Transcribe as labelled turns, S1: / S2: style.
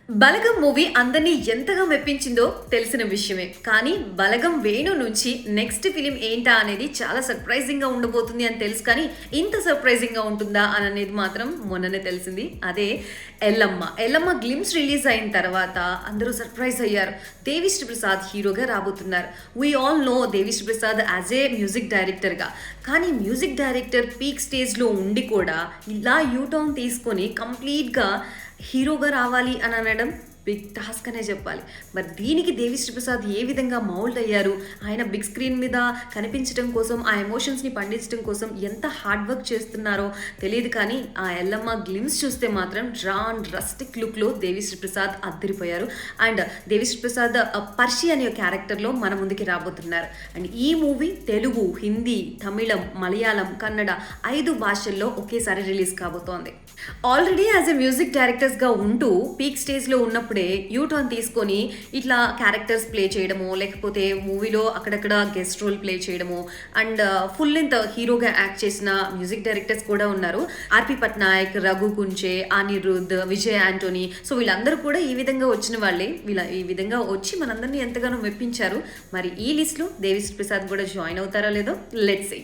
S1: బలగం movie అందరినీ ఎంతగా మెప్పించిందో తెలిసిన విషయమే. కానీ బలగం వేణు నుంచి నెక్స్ట్ ఫిలిం ఏంటా అనేది చాలా సర్ప్రైజింగ్‌గా ఉండబోతుంది అని తెలుసు కానీ, ఇంత సర్ప్రైజింగ్‌గా ఉంటుందా అని అనేది మాత్రం మొన్ననే తెలిసింది. అదే ఎల్లమ్మ. ఎల్లమ్మ గ్లిమ్స్ రిలీజ్ అయిన తర్వాత అందరూ సర్ప్రైజ్ అయ్యారు. దేవిశ్రీ ప్రసాద్ హీరోగా రాబోతున్నారు. We all know Devi Sri Prasad as a music డైరెక్టర్‌గా. కానీ మ్యూజిక్ డైరెక్టర్ పీక్ స్టేజ్‌లో ఉండి కూడా ఇలా యూటర్న్ తీసుకొని కంప్లీట్‌గా హీరోగా రావాలి అని అనడం బిగ్ టాస్క్ అనే చెప్పాలి. మరి దీనికి దేవిశ్రీ ప్రసాద్ ఏ విధంగా మౌల్డ్ అయ్యారు, ఆయన బిగ్ స్క్రీన్ మీద కనిపించడం కోసం, ఆ ఎమోషన్స్ని పండించడం కోసం ఎంత హార్డ్ వర్క్ చేస్తున్నారో తెలియదు. కానీ ఆ ఎల్లమ్మ గ్లిమ్స్ చూస్తే మాత్రం రస్టిక్ లుక్లో దేవిశ్రీ ప్రసాద్ అద్దరిపోయారు. అండ్ దేవిశ్రీ ప్రసాద్ పర్షి అనే క్యారెక్టర్లో మన ముందుకి రాబోతున్నారు. అండ్ ఈ మూవీ తెలుగు, హిందీ, తమిళం, మలయాళం, కన్నడ 5 భాషల్లో ఒకేసారి రిలీజ్ కాబోతోంది. ఆల్రెడీ యాజ్ ఎ మ్యూజిక్ డైరెక్టర్స్గా ఉంటూ పీక్ స్టేజ్లో ఉన్నప్పుడే యూటర్న్ తీసుకొని ఇట్లా క్యారెక్టర్స్ ప్లే చేయడము, లేకపోతే మూవీలో అక్కడక్కడ గెస్ట్ రోల్ ప్లే చేయడము, అండ్ ఫుల్ లెంత్ హీరోగా యాక్ట్ చేసిన మ్యూజిక్ డైరెక్టర్స్ కూడా ఉన్నారు. ఆర్పి పట్నాయక్, రఘు కుంచే, అనిరుద్, విజయ్ ఆంటోనీ. సో వీళ్ళందరూ కూడా ఈ విధంగా వచ్చిన వాళ్ళే. ఈ విధంగా వచ్చి మనందరినీ ఎంతగానో మెప్పించారు. మరి ఈ లిస్ట్లో దేవిశ్రీ ప్రసాద్ కూడా జాయిన్ అవుతారా లేదో లెట్స్ సీ.